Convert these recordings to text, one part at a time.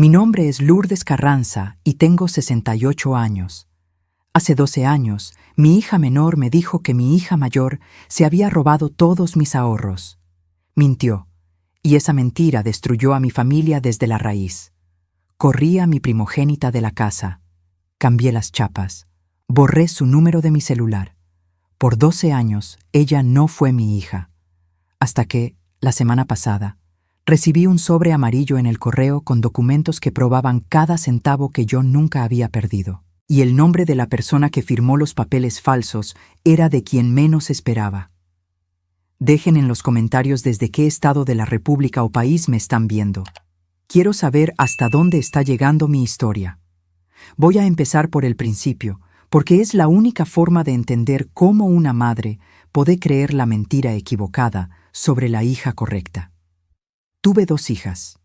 Mi nombre es Lourdes Carranza y tengo 68 años. Hace 12 años, mi hija menor me dijo que mi hija mayor se había robado todos mis ahorros. Mintió, y esa mentira destruyó a mi familia desde la raíz. Corrí a mi primogénita de la casa, cambié las chapas, borré su número de mi celular. Por 12 años, ella no fue mi hija. Hasta que, la semana pasada, recibí un sobre amarillo en el correo con documentos que probaban cada centavo que yo nunca había perdido. Y el nombre de la persona que firmó los papeles falsos era de quien menos esperaba. Dejen en los comentarios desde qué estado de la República o país me están viendo. Quiero saber hasta dónde está llegando mi historia. Voy a empezar por el principio, porque es la única forma de entender cómo una madre puede creer la mentira equivocada sobre la hija correcta. Tuve 2 hijas.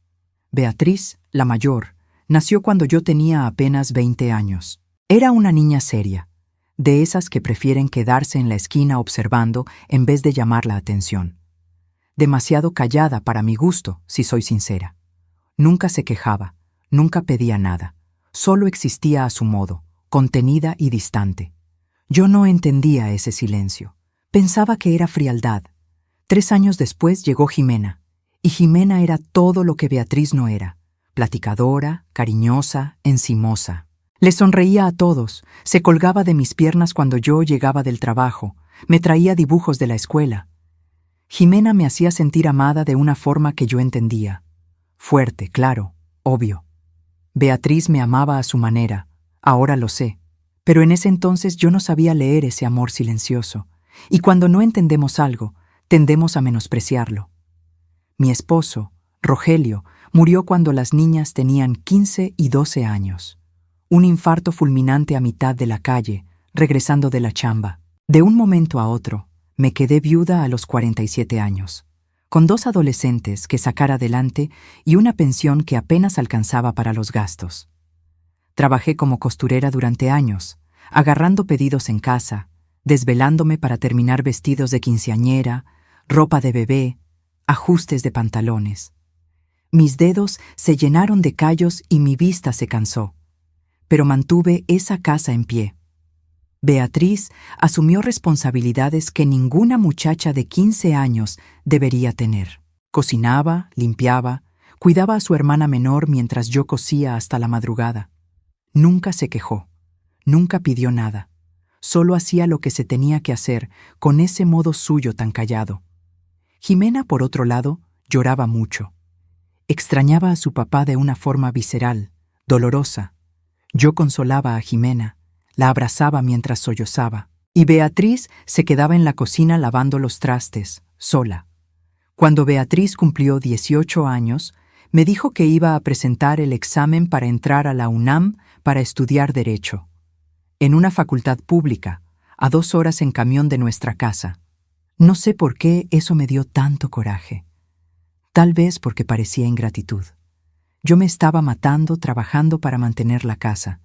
Beatriz, la mayor, nació cuando yo tenía apenas 20 años. Era una niña seria, de esas que prefieren quedarse en la esquina observando en vez de llamar la atención. Demasiado callada para mi gusto, si soy sincera. Nunca se quejaba, nunca pedía nada, solo existía a su modo, contenida y distante. Yo no entendía ese silencio. Pensaba que era frialdad. 3 años después llegó Jimena, y Jimena era todo lo que Beatriz no era: platicadora, cariñosa, encimosa. Le sonreía a todos, se colgaba de mis piernas cuando yo llegaba del trabajo, me traía dibujos de la escuela. Jimena me hacía sentir amada de una forma que yo entendía. Fuerte, claro, obvio. Beatriz me amaba a su manera, ahora lo sé, pero en ese entonces yo no sabía leer ese amor silencioso, y cuando no entendemos algo, tendemos a menospreciarlo. Mi esposo, Rogelio, murió cuando las niñas tenían 15 y 12 años. Un infarto fulminante a mitad de la calle, regresando de la chamba. De un momento a otro, me quedé viuda a los 47 años, con 2 adolescentes que sacar adelante y una pensión que apenas alcanzaba para los gastos. Trabajé como costurera durante años, agarrando pedidos en casa, desvelándome para terminar vestidos de quinceañera, ropa de bebé, ajustes de pantalones. Mis dedos se llenaron de callos y mi vista se cansó, pero mantuve esa casa en pie. Beatriz asumió responsabilidades que ninguna muchacha de 15 años debería tener. Cocinaba, limpiaba, cuidaba a su hermana menor mientras yo cosía hasta la madrugada. Nunca se quejó, nunca pidió nada. Solo hacía lo que se tenía que hacer con ese modo suyo tan callado. Jimena, por otro lado, lloraba mucho. Extrañaba a su papá de una forma visceral, dolorosa. Yo consolaba a Jimena, la abrazaba mientras sollozaba, y Beatriz se quedaba en la cocina lavando los trastes, sola. Cuando Beatriz cumplió 18 años, me dijo que iba a presentar el examen para entrar a la UNAM para estudiar Derecho, en una facultad pública, a 2 horas en camión de nuestra casa. No sé por qué eso me dio tanto coraje. Tal vez porque parecía ingratitud. Yo me estaba matando trabajando para mantener la casa,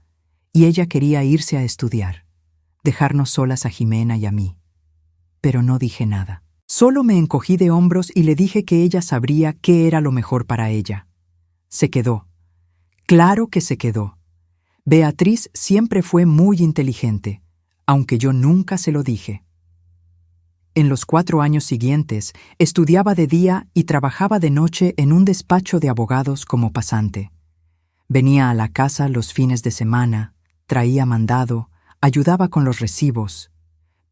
y ella quería irse a estudiar, dejarnos solas a Jimena y a mí. Pero no dije nada. Solo me encogí de hombros y le dije que ella sabría qué era lo mejor para ella. Se quedó. Claro que se quedó. Beatriz siempre fue muy inteligente, aunque yo nunca se lo dije. En los 4 años siguientes, estudiaba de día y trabajaba de noche en un despacho de abogados como pasante. Venía a la casa los fines de semana, traía mandado, ayudaba con los recibos,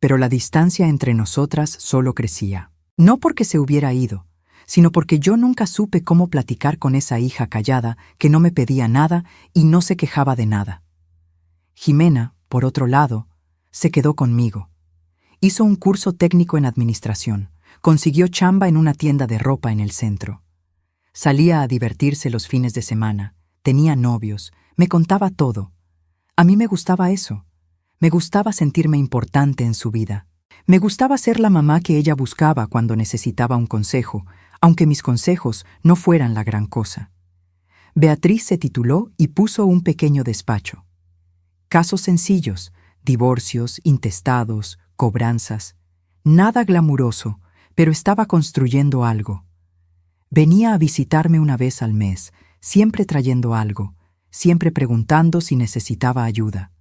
pero la distancia entre nosotras solo crecía. No porque se hubiera ido, sino porque yo nunca supe cómo platicar con esa hija callada que no me pedía nada y no se quejaba de nada. Jimena, por otro lado, se quedó conmigo. Hizo un curso técnico en administración, consiguió chamba en una tienda de ropa en el centro. Salía a divertirse los fines de semana, tenía novios, me contaba todo. A mí me gustaba eso. Me gustaba sentirme importante en su vida. Me gustaba ser la mamá que ella buscaba cuando necesitaba un consejo, aunque mis consejos no fueran la gran cosa. Beatriz se tituló y puso un pequeño despacho. Casos sencillos, divorcios, intestados, cobranzas. Nada glamuroso, pero estaba construyendo algo. Venía a visitarme una vez al mes, siempre trayendo algo, siempre preguntando si necesitaba ayuda.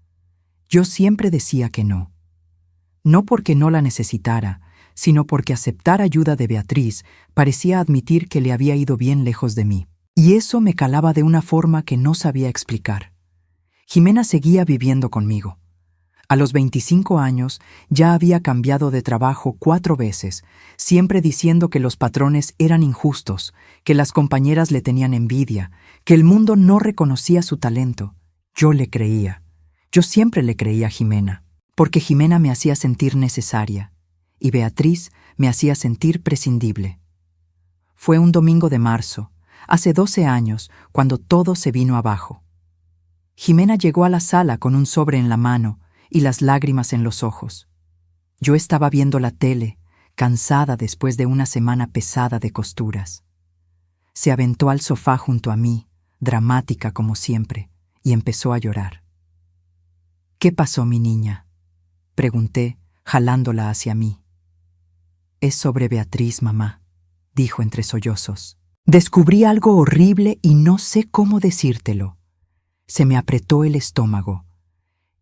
Yo siempre decía que no. No porque no la necesitara, sino porque aceptar ayuda de Beatriz parecía admitir que le había ido bien lejos de mí. Y eso me calaba de una forma que no sabía explicar. Jimena seguía viviendo conmigo. A los 25 años ya había cambiado de trabajo 4 veces, siempre diciendo que los patrones eran injustos, que las compañeras le tenían envidia, que el mundo no reconocía su talento. Yo le creía. Yo siempre le creía a Jimena, porque Jimena me hacía sentir necesaria, y Beatriz me hacía sentir prescindible. Fue un domingo de marzo, hace 12 años, cuando todo se vino abajo. Jimena llegó a la sala con un sobre en la mano y las lágrimas en los ojos. Yo estaba viendo la tele, cansada después de una semana pesada de costuras. Se aventó al sofá junto a mí, dramática como siempre, y empezó a llorar. «¿Qué pasó, mi niña?», pregunté, jalándola hacia mí. «Es sobre Beatriz, mamá», dijo entre sollozos. «Descubrí algo horrible y no sé cómo decírtelo». Se me apretó el estómago.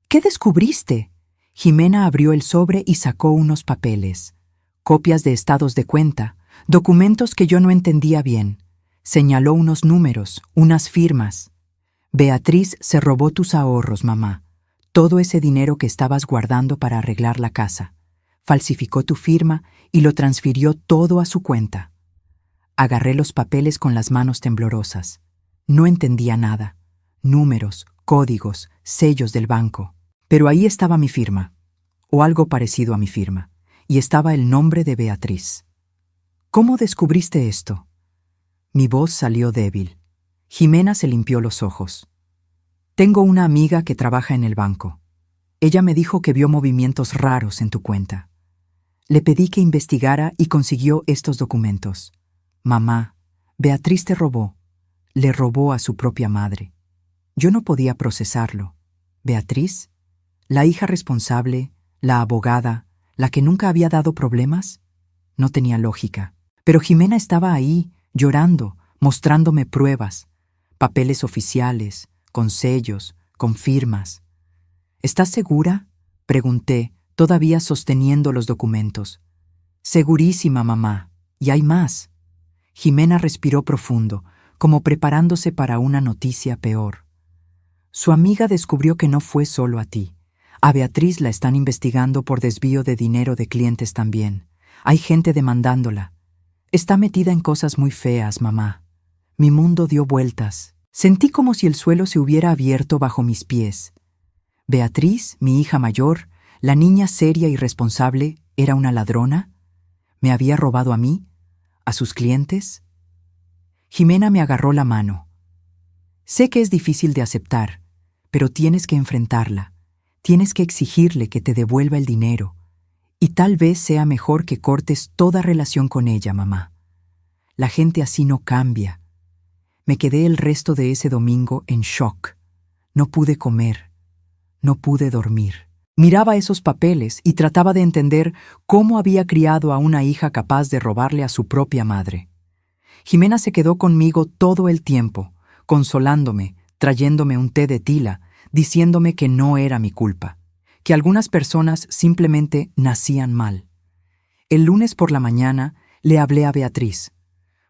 «¿Qué descubriste?». Jimena abrió el sobre y sacó unos papeles. Copias de estados de cuenta, documentos que yo no entendía bien. Señaló unos números, unas firmas. «Beatriz se robó tus ahorros, mamá. Todo ese dinero que estabas guardando para arreglar la casa. Falsificó tu firma y lo transfirió todo a su cuenta». Agarré los papeles con las manos temblorosas. No entendía nada. Números, códigos, sellos del banco. Pero ahí estaba mi firma, o algo parecido a mi firma, y estaba el nombre de Beatriz. «¿Cómo descubriste esto?». Mi voz salió débil. Jimena se limpió los ojos. «Tengo una amiga que trabaja en el banco. Ella me dijo que vio movimientos raros en tu cuenta. Le pedí que investigara y consiguió estos documentos. Mamá, Beatriz te robó. Le robó a su propia madre». Yo no podía procesarlo. ¿Beatriz? ¿La hija responsable? ¿La abogada? ¿La que nunca había dado problemas? No tenía lógica. Pero Jimena estaba ahí, llorando, mostrándome pruebas, papeles oficiales, con sellos, con firmas. «¿Estás segura?», pregunté, todavía sosteniendo los documentos. «Segurísima, mamá. Y hay más». Jimena respiró profundo, como preparándose para una noticia peor. «Su amiga descubrió que no fue solo a ti. A Beatriz la están investigando por desvío de dinero de clientes también. Hay gente demandándola. Está metida en cosas muy feas, mamá». Mi mundo dio vueltas. Sentí como si el suelo se hubiera abierto bajo mis pies. Beatriz, mi hija mayor, la niña seria y responsable, ¿era una ladrona? ¿Me había robado a mí? ¿A sus clientes? Jimena me agarró la mano. «Sé que es difícil de aceptar, pero tienes que enfrentarla. Tienes que exigirle que te devuelva el dinero. Y tal vez sea mejor que cortes toda relación con ella, mamá. La gente así no cambia». Me quedé el resto de ese domingo en shock. No pude comer. No pude dormir. Miraba esos papeles y trataba de entender cómo había criado a una hija capaz de robarle a su propia madre. Jimena se quedó conmigo todo el tiempo, consolándome, trayéndome un té de tila, diciéndome que no era mi culpa, que algunas personas simplemente nacían mal. El lunes por la mañana le hablé a Beatriz.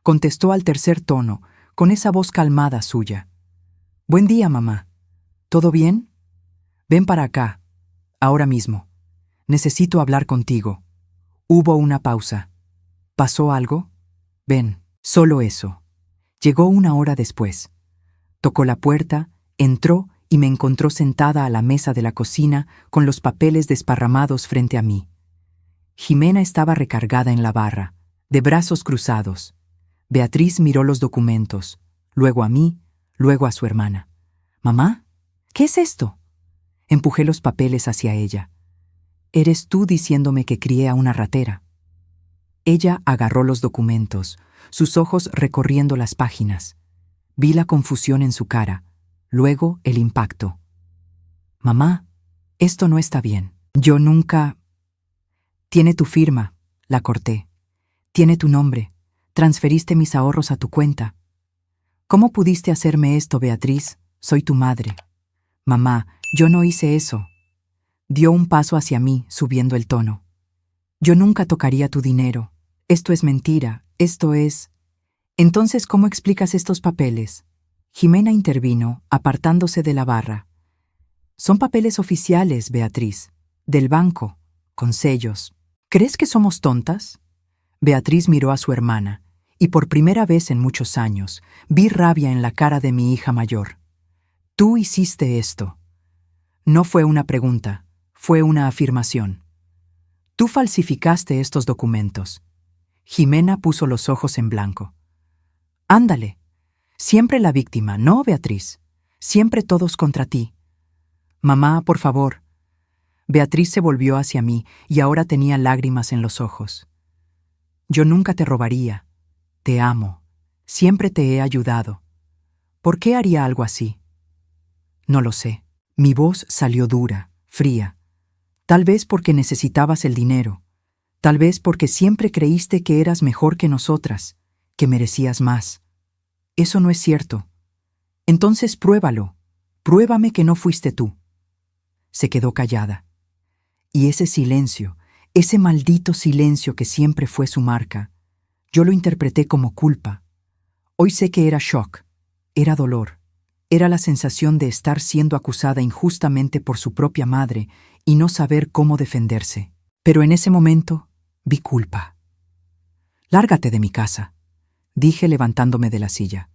Contestó al tercer tono, con esa voz calmada suya. «Buen día, mamá. ¿Todo bien? Ven para acá, ahora mismo. Necesito hablar contigo». Hubo una pausa. «¿Pasó algo? Ven». Solo eso. Llegó una hora después. Tocó la puerta, entró y me encontró sentada a la mesa de la cocina con los papeles desparramados frente a mí. Jimena estaba recargada en la barra, de brazos cruzados. Beatriz miró los documentos, luego a mí, luego a su hermana. «¿Mamá? ¿Qué es esto?». Empujé los papeles hacia ella. «Eres tú diciéndome que crié a una ratera». Ella agarró los documentos, sus ojos recorriendo las páginas. Vi la confusión en su cara, luego el impacto. «Mamá, esto no está bien. Yo nunca...». «Tiene tu firma», la corté. «Tiene tu nombre. Transferiste mis ahorros a tu cuenta». ¿Cómo pudiste hacerme esto, Beatriz? Soy tu madre. Mamá, yo no hice eso. Dio un paso hacia mí, subiendo el tono. Yo nunca tocaría tu dinero. Esto es mentira. Esto es... Entonces, ¿cómo explicas estos papeles? Jimena intervino, apartándose de la barra. Son papeles oficiales, Beatriz. Del banco, con sellos. ¿Crees que somos tontas? Beatriz miró a su hermana, y por primera vez en muchos años vi rabia en la cara de mi hija mayor. Tú hiciste esto. No fue una pregunta, fue una afirmación. Tú falsificaste estos documentos. Jimena puso los ojos en blanco. Ándale. Siempre la víctima, ¿no, Beatriz? Siempre todos contra ti. Mamá, por favor. Beatriz se volvió hacia mí y ahora tenía lágrimas en los ojos. Yo nunca te robaría. Te amo. Siempre te he ayudado. ¿Por qué haría algo así? No lo sé. Mi voz salió dura, fría. Tal vez porque necesitabas el dinero. Tal vez porque siempre creíste que eras mejor que nosotras, que merecías más. Eso no es cierto. Entonces pruébalo. Pruébame que no fuiste tú. Se quedó callada. Y ese silencio, ese maldito silencio que siempre fue su marca, yo lo interpreté como culpa. Hoy sé que era shock, era dolor, era la sensación de estar siendo acusada injustamente por su propia madre y no saber cómo defenderse. Pero en ese momento vi culpa. Lárgate de mi casa, dije levantándome de la silla.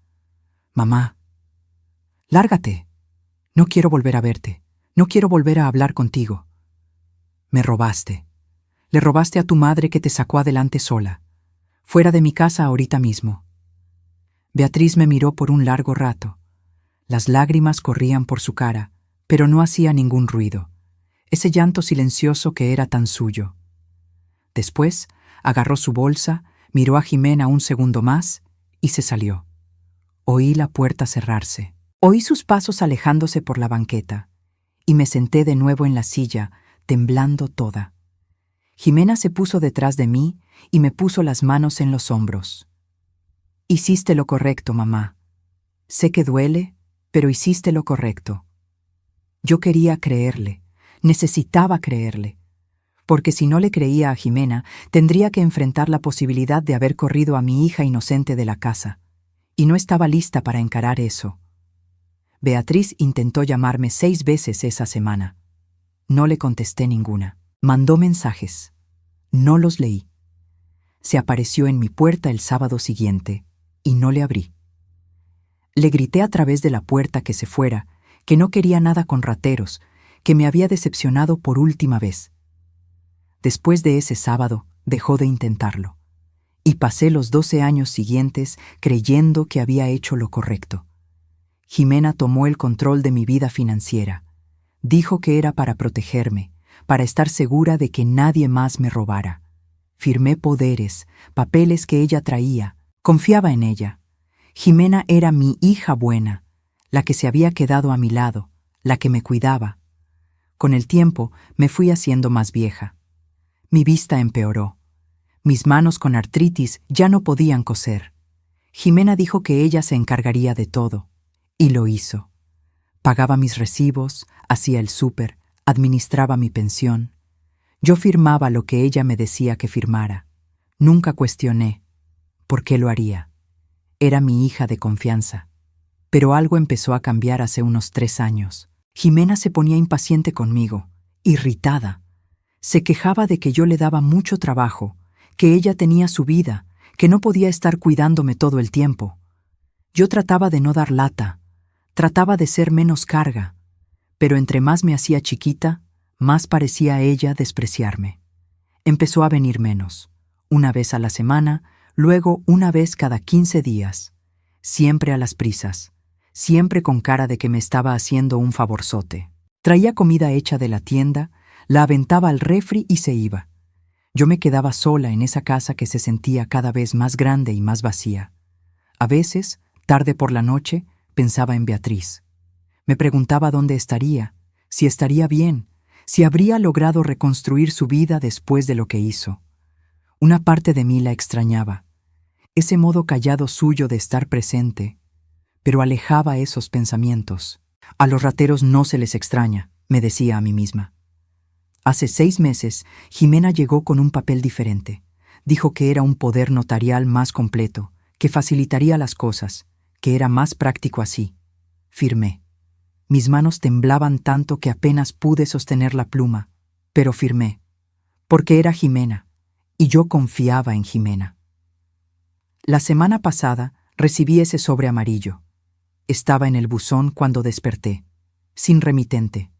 Mamá, lárgate. No quiero volver a verte, no quiero volver a hablar contigo. Me robaste. Le robaste a tu madre que te sacó adelante sola. Fuera de mi casa ahorita mismo. Beatriz me miró por un largo rato. Las lágrimas corrían por su cara, pero no hacía ningún ruido. Ese llanto silencioso que era tan suyo. Después, agarró su bolsa, miró a Jimena un segundo más y se salió. Oí la puerta cerrarse. Oí sus pasos alejándose por la banqueta y me senté de nuevo en la silla, temblando toda. Jimena se puso detrás de mí y me puso las manos en los hombros. Hiciste lo correcto, mamá. Sé que duele, pero hiciste lo correcto. Yo quería creerle, necesitaba creerle, porque si no le creía a Jimena, tendría que enfrentar la posibilidad de haber corrido a mi hija inocente de la casa, y no estaba lista para encarar eso. Beatriz intentó llamarme 6 veces esa semana. No le contesté ninguna. Mandó mensajes. No los leí. Se apareció en mi puerta el sábado siguiente y no le abrí. Le grité a través de la puerta que se fuera, que no quería nada con rateros, que me había decepcionado por última vez. Después de ese sábado, dejó de intentarlo. Y pasé los 12 años siguientes creyendo que había hecho lo correcto. Jimena tomó el control de mi vida financiera. Dijo que era para protegerme, para estar segura de que nadie más me robara. Firmé poderes, papeles que ella traía. Confiaba en ella. Jimena era mi hija buena, la que se había quedado a mi lado, la que me cuidaba. Con el tiempo me fui haciendo más vieja. Mi vista empeoró. Mis manos con artritis ya no podían coser. Jimena dijo que ella se encargaría de todo, y lo hizo. Pagaba mis recibos, hacía el súper, administraba mi pensión. Yo firmaba lo que ella me decía que firmara. Nunca cuestioné. ¿Por qué lo haría? Era mi hija de confianza. Pero algo empezó a cambiar hace unos 3 años. Jimena se ponía impaciente conmigo, irritada. Se quejaba de que yo le daba mucho trabajo, que ella tenía su vida, que no podía estar cuidándome todo el tiempo. Yo trataba de no dar lata, trataba de ser menos carga, pero entre más me hacía chiquita, más parecía ella despreciarme. Empezó a venir menos, una vez a la semana, luego una vez cada 15 días, siempre a las prisas, siempre con cara de que me estaba haciendo un favorzote. Traía comida hecha de la tienda, la aventaba al refri y se iba. Yo me quedaba sola en esa casa que se sentía cada vez más grande y más vacía. A veces, tarde por la noche, pensaba en Beatriz. Me preguntaba dónde estaría, si estaría bien, si habría logrado reconstruir su vida después de lo que hizo. Una parte de mí la extrañaba. Ese modo callado suyo de estar presente, pero alejaba esos pensamientos. A los rateros no se les extraña, me decía a mí misma. Hace 6 meses, Jimena llegó con un papel diferente. Dijo que era un poder notarial más completo, que facilitaría las cosas, que era más práctico así. Firmé. Mis manos temblaban tanto que apenas pude sostener la pluma, pero firmé, porque era Jimena, y yo confiaba en Jimena. La semana pasada recibí ese sobre amarillo. Estaba en el buzón cuando desperté, sin remitente.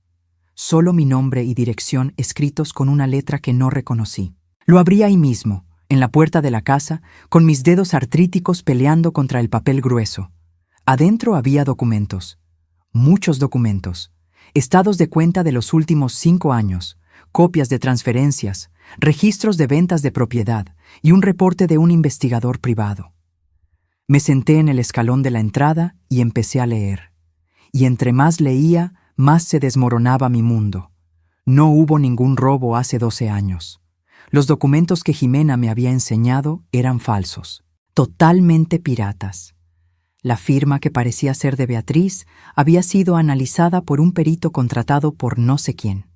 Solo mi nombre y dirección escritos con una letra que no reconocí. Lo abrí ahí mismo, en la puerta de la casa, con mis dedos artríticos peleando contra el papel grueso. Adentro había documentos. Muchos documentos. Estados de cuenta de los últimos 5 años, copias de transferencias, registros de ventas de propiedad y un reporte de un investigador privado. Me senté en el escalón de la entrada y empecé a leer. Y entre más leía, más se desmoronaba mi mundo. No hubo ningún robo hace 12 años. Los documentos que Jimena me había enseñado eran falsos, totalmente piratas. La firma que parecía ser de Beatriz había sido analizada por un perito contratado por no sé quién.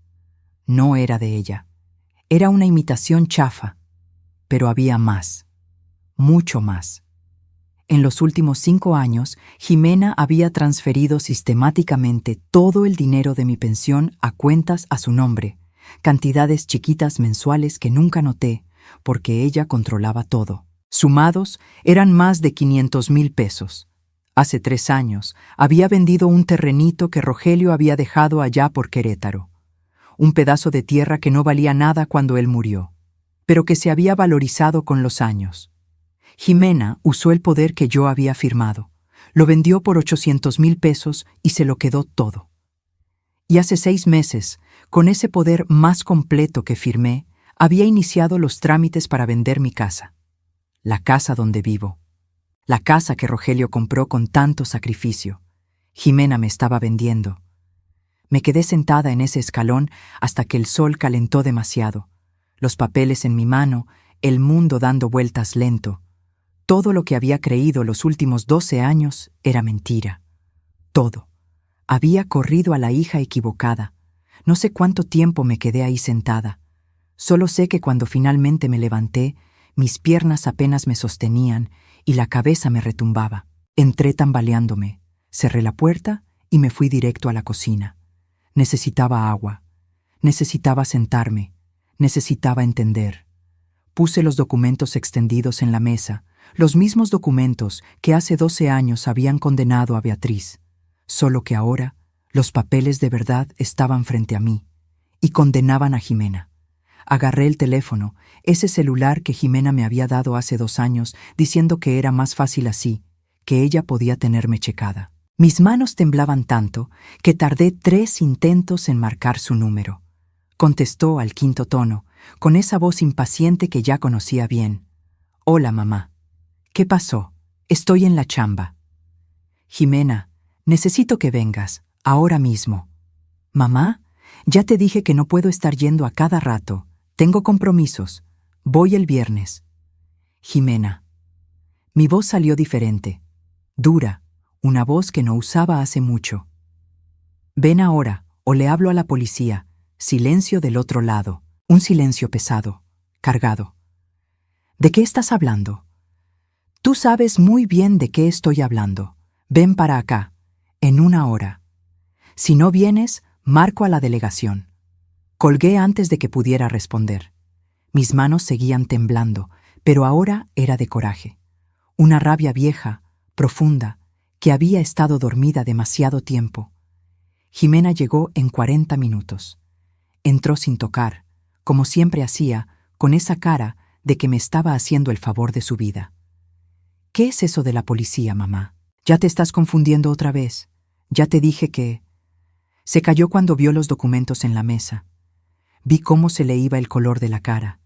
No era de ella. Era una imitación chafa. Pero había más. Mucho más. En los últimos 5 años, Jimena había transferido sistemáticamente todo el dinero de mi pensión a cuentas a su nombre, cantidades chiquitas mensuales que nunca noté, porque ella controlaba todo. Sumados, eran más de 500,000 pesos. Hace 3 años, había vendido un terrenito que Rogelio había dejado allá por Querétaro. Un pedazo de tierra que no valía nada cuando él murió, pero que se había valorizado con los años. Jimena usó el poder que yo había firmado. Lo vendió por 800,000 pesos y se lo quedó todo. Y hace 6 meses, con ese poder más completo que firmé, había iniciado los trámites para vender mi casa. La casa donde vivo. La casa que Rogelio compró con tanto sacrificio. Jimena me estaba vendiendo. Me quedé sentada en ese escalón hasta que el sol calentó demasiado. Los papeles en mi mano, el mundo dando vueltas lento. Todo lo que había creído los últimos 12 años era mentira. Todo. Había corrido a la hija equivocada. No sé cuánto tiempo me quedé ahí sentada. Solo sé que cuando finalmente me levanté, mis piernas apenas me sostenían y la cabeza me retumbaba. Entré tambaleándome, cerré la puerta y me fui directo a la cocina. Necesitaba agua. Necesitaba sentarme. Necesitaba entender. Puse los documentos extendidos en la mesa, los mismos documentos que hace 12 años habían condenado a Beatriz, solo que ahora los papeles de verdad estaban frente a mí y condenaban a Jimena. Agarré el teléfono, ese celular que Jimena me había dado hace 2 años, diciendo que era más fácil así, que ella podía tenerme checada. Mis manos temblaban tanto que tardé 3 intentos en marcar su número. Contestó al 5.º tono, con esa voz impaciente que ya conocía bien. «Hola, mamá. ¿Qué pasó? Estoy en la chamba». «Jimena, necesito que vengas, ahora mismo». «Mamá, ya te dije que no puedo estar yendo a cada rato. Tengo compromisos. Voy el viernes». «Jimena». Mi voz salió diferente, dura, una voz que no usaba hace mucho. «Ven ahora, o le hablo a la policía». Silencio del otro lado, un silencio pesado, cargado. «¿De qué estás hablando?» «Tú sabes muy bien de qué estoy hablando. Ven para acá, en 1 hora. Si no vienes, marco a la delegación». Colgué antes de que pudiera responder. Mis manos seguían temblando, pero ahora era de coraje. Una rabia vieja, profunda, que había estado dormida demasiado tiempo. Jimena llegó en 40 minutos. Entró sin tocar, como siempre hacía, con esa cara de que me estaba haciendo el favor de su vida. «¿Qué es eso de la policía, mamá? Ya te estás confundiendo otra vez. Ya te dije que...» Se calló cuando vio los documentos en la mesa. Vi cómo se le iba el color de la cara.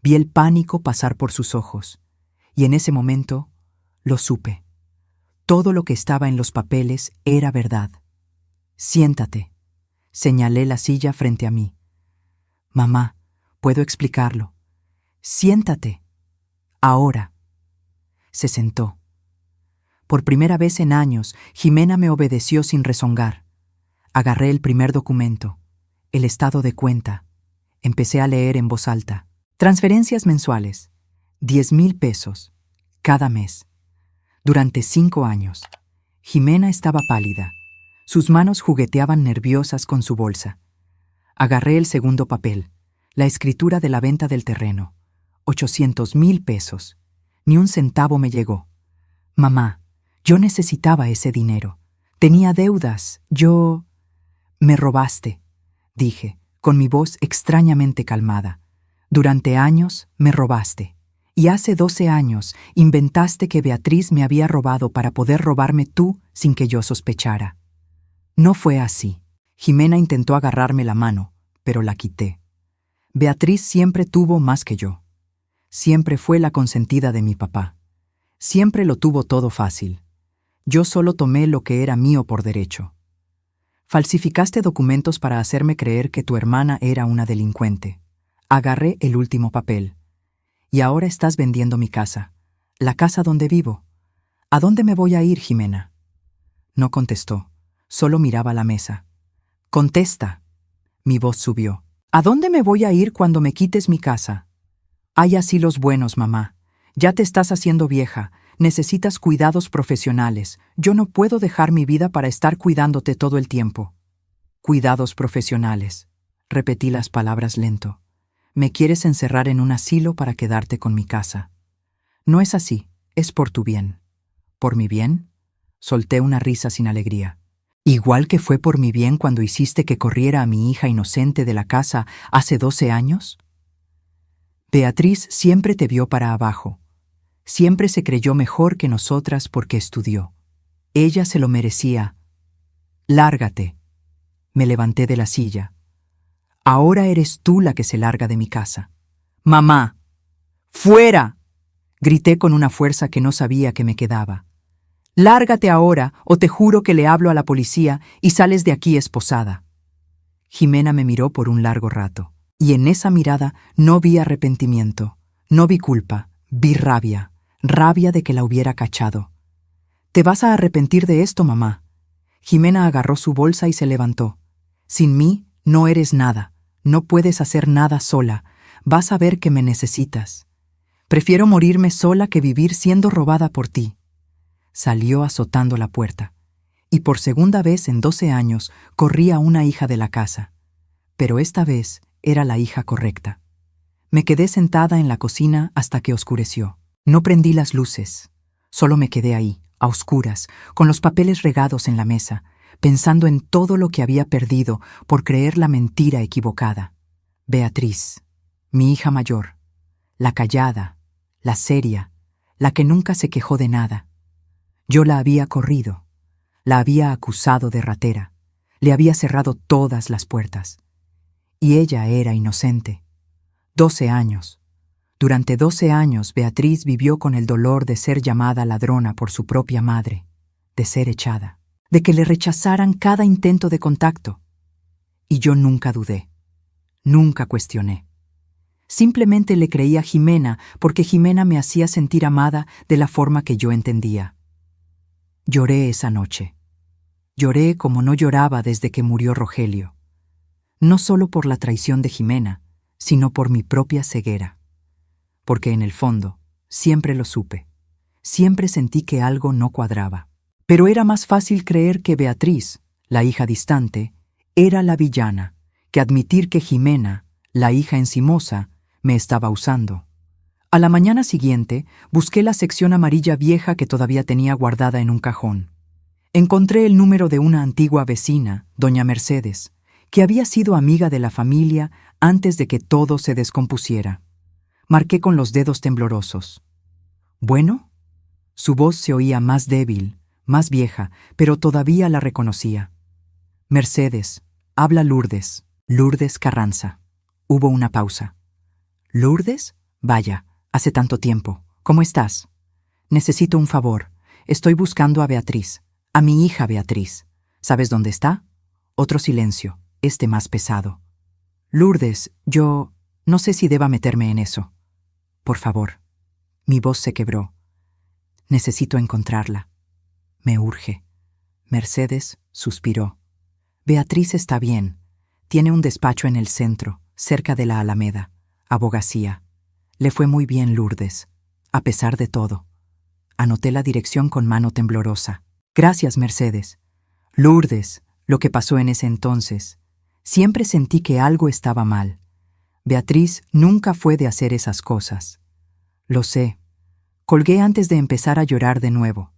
Vi el pánico pasar por sus ojos. Y en ese momento lo supe. Todo lo que estaba en los papeles era verdad. «Siéntate». Señalé la silla frente a mí. «Mamá, puedo explicarlo. Siéntate. Ahora». Se sentó. Por primera vez en años, Jimena me obedeció sin rezongar. Agarré el primer documento, el estado de cuenta. Empecé a leer en voz alta. Transferencias mensuales, 10,000 pesos, cada mes. Durante 5 años. Jimena estaba pálida. Sus manos jugueteaban nerviosas con su bolsa. Agarré el segundo papel, la escritura de la venta del terreno. 800,000 pesos. Ni un centavo me llegó. Mamá, yo necesitaba ese dinero. Tenía deudas. Me robaste, dije, con mi voz extrañamente calmada. Durante años me robaste. Y hace 12 años inventaste que Beatriz me había robado para poder robarme tú sin que yo sospechara. No fue así. Jimena intentó agarrarme la mano, pero la quité. Beatriz siempre tuvo más que yo. Siempre fue la consentida de mi papá. Siempre lo tuvo todo fácil. Yo solo tomé lo que era mío por derecho. Falsificaste documentos para hacerme creer que tu hermana era una delincuente. Agarré el último papel. Y ahora estás vendiendo mi casa, la casa donde vivo. ¿A dónde me voy a ir, Jimena? No contestó, solo miraba la mesa. Contesta. Mi voz subió. ¿A dónde me voy a ir cuando me quites mi casa? Hay asilos buenos, mamá. Ya te estás haciendo vieja. Necesitas cuidados profesionales. Yo no puedo dejar mi vida para estar cuidándote todo el tiempo. Cuidados profesionales. Repetí las palabras lento. Me quieres encerrar en un asilo para quedarte con mi casa. No es así, es por tu bien. ¿Por mi bien? Solté una risa sin alegría. ¿Igual que fue por mi bien cuando hiciste que corriera a mi hija inocente de la casa hace 12 años? Beatriz siempre te vio para abajo. Siempre se creyó mejor que nosotras porque estudió. Ella se lo merecía. Lárgate. Me levanté de la silla. Ahora eres tú la que se larga de mi casa. ¡Mamá! ¡Fuera! Grité con una fuerza que no sabía que me quedaba. Lárgate ahora, o te juro que le hablo a la policía y sales de aquí esposada. Jimena me miró por un largo rato, y en esa mirada no vi arrepentimiento, no vi culpa, vi rabia, rabia de que la hubiera cachado. ¿Te vas a arrepentir de esto, mamá? Jimena agarró su bolsa y se levantó. Sin mí no eres nada, no puedes hacer nada sola, vas a ver que me necesitas. Prefiero morirme sola que vivir siendo robada por ti. Salió azotando la puerta, y por segunda vez en 12 años corría una hija de la casa. Pero esta vez era la hija correcta. Me quedé sentada en la cocina hasta que oscureció. No prendí las luces, solo me quedé ahí, a oscuras, con los papeles regados en la mesa, pensando en todo lo que había perdido por creer la mentira equivocada. Beatriz, mi hija mayor, la callada, la seria, la que nunca se quejó de nada. Yo la había corrido, la había acusado de ratera, le había cerrado todas las puertas. Y ella era inocente. 12 años. Durante 12 años Beatriz vivió con el dolor de ser llamada ladrona por su propia madre, de ser echada, de que le rechazaran cada intento de contacto. Y yo nunca dudé, nunca cuestioné. Simplemente le creí a Jimena porque Jimena me hacía sentir amada de la forma que yo entendía. Lloré esa noche. Lloré como no lloraba desde que murió Rogelio. No solo por la traición de Jimena, sino por mi propia ceguera. Porque en el fondo, siempre lo supe. Siempre sentí que algo no cuadraba. Pero era más fácil creer que Beatriz, la hija distante, era la villana, que admitir que Jimena, la hija encimosa, me estaba usando. A la mañana siguiente, busqué la sección amarilla vieja que todavía tenía guardada en un cajón. Encontré el número de una antigua vecina, doña Mercedes, que había sido amiga de la familia antes de que todo se descompusiera. Marqué con los dedos temblorosos. ¿Bueno? Su voz se oía más débil, más vieja, pero todavía la reconocía. Mercedes, habla Lourdes. Lourdes Carranza. Hubo una pausa. ¿Lourdes? Vaya, hace tanto tiempo. ¿Cómo estás? Necesito un favor. Estoy buscando a Beatriz, a mi hija Beatriz. ¿Sabes dónde está? Otro silencio, este más pesado. Lourdes, yo no sé si deba meterme en eso. Por favor. Mi voz se quebró. Necesito encontrarla. Me urge. Mercedes suspiró. Beatriz está bien. Tiene un despacho en el centro, cerca de la Alameda. Abogacía. Le fue muy bien, Lourdes. A pesar de todo. Anoté la dirección con mano temblorosa. Gracias, Mercedes. Lourdes, lo que pasó en ese entonces. Siempre sentí que algo estaba mal. Beatriz nunca fue de hacer esas cosas. Lo sé. Colgué antes de empezar a llorar de nuevo.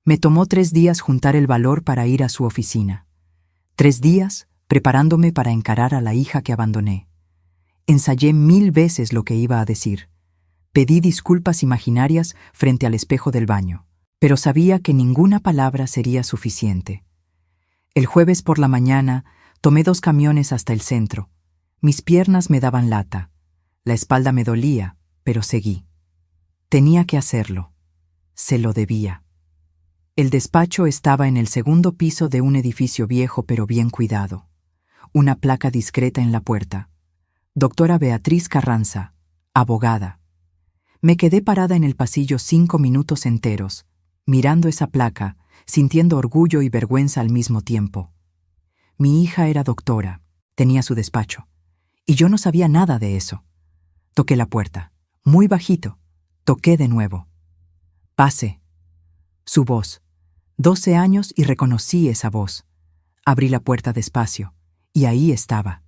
Me tomó 3 días juntar el valor para ir a su oficina. 3 días preparándome para encarar a la hija que abandoné. Ensayé 1000 veces lo que iba a decir. Pedí disculpas imaginarias frente al espejo del baño, pero sabía que ninguna palabra sería suficiente. El jueves por la mañana tomé 2 camiones hasta el centro. Mis piernas me daban lata. La espalda me dolía, pero seguí. Tenía que hacerlo. Se lo debía. El despacho estaba en el 2.º piso de un edificio viejo pero bien cuidado. Una placa discreta en la puerta. Doctora Beatriz Carranza, abogada. Me quedé parada en el pasillo 5 minutos enteros, mirando esa placa, sintiendo orgullo y vergüenza al mismo tiempo. Mi hija era doctora, tenía su despacho, y yo no sabía nada de eso. Toqué la puerta, muy bajito. Toqué de nuevo. Pase. Su voz. 12 años y reconocí esa voz. Abrí la puerta despacio, y ahí estaba.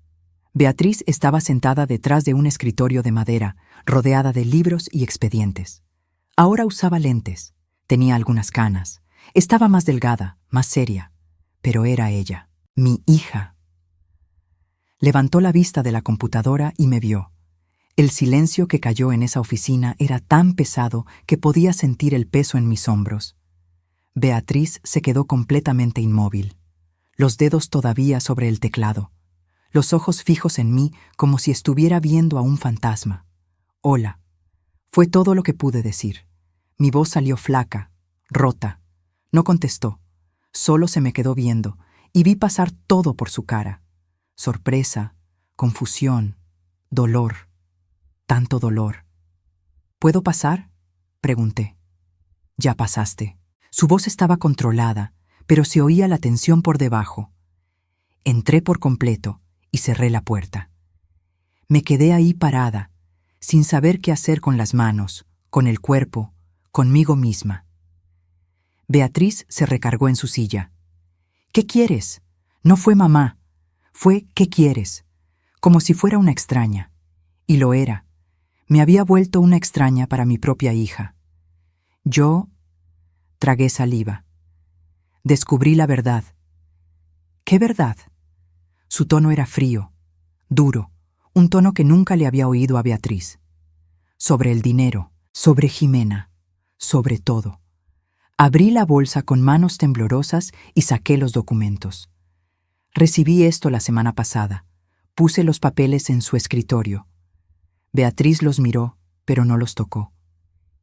Beatriz estaba sentada detrás de un escritorio de madera, rodeada de libros y expedientes. Ahora usaba lentes, tenía algunas canas, estaba más delgada, más seria, pero era ella, mi hija. Levantó la vista de la computadora y me vio. El silencio que cayó en esa oficina era tan pesado que podía sentir el peso en mis hombros. Beatriz se quedó completamente inmóvil, los dedos todavía sobre el teclado, los ojos fijos en mí como si estuviera viendo a un fantasma. Hola. Fue todo lo que pude decir. Mi voz salió flaca, rota. No contestó, solo se me quedó viendo y vi pasar todo por su cara. Sorpresa, confusión, dolor. Tanto dolor. ¿Puedo pasar?, pregunté. Ya pasaste. Su voz estaba controlada, pero se oía la tensión por debajo. Entré por completo y cerré la puerta. Me quedé ahí parada, sin saber qué hacer con las manos, con el cuerpo, conmigo misma. Beatriz se recargó en su silla. ¿Qué quieres? No fue mamá. Fue ¿qué quieres? Como si fuera una extraña. Y lo era. Me había vuelto una extraña para mi propia hija. Yo tragué saliva. Descubrí la verdad. ¿Qué verdad? Su tono era frío, duro, un tono que nunca le había oído a Beatriz. Sobre el dinero, sobre Jimena, sobre todo. Abrí la bolsa con manos temblorosas y saqué los documentos. Recibí esto la semana pasada. Puse los papeles en su escritorio. Beatriz los miró, pero no los tocó.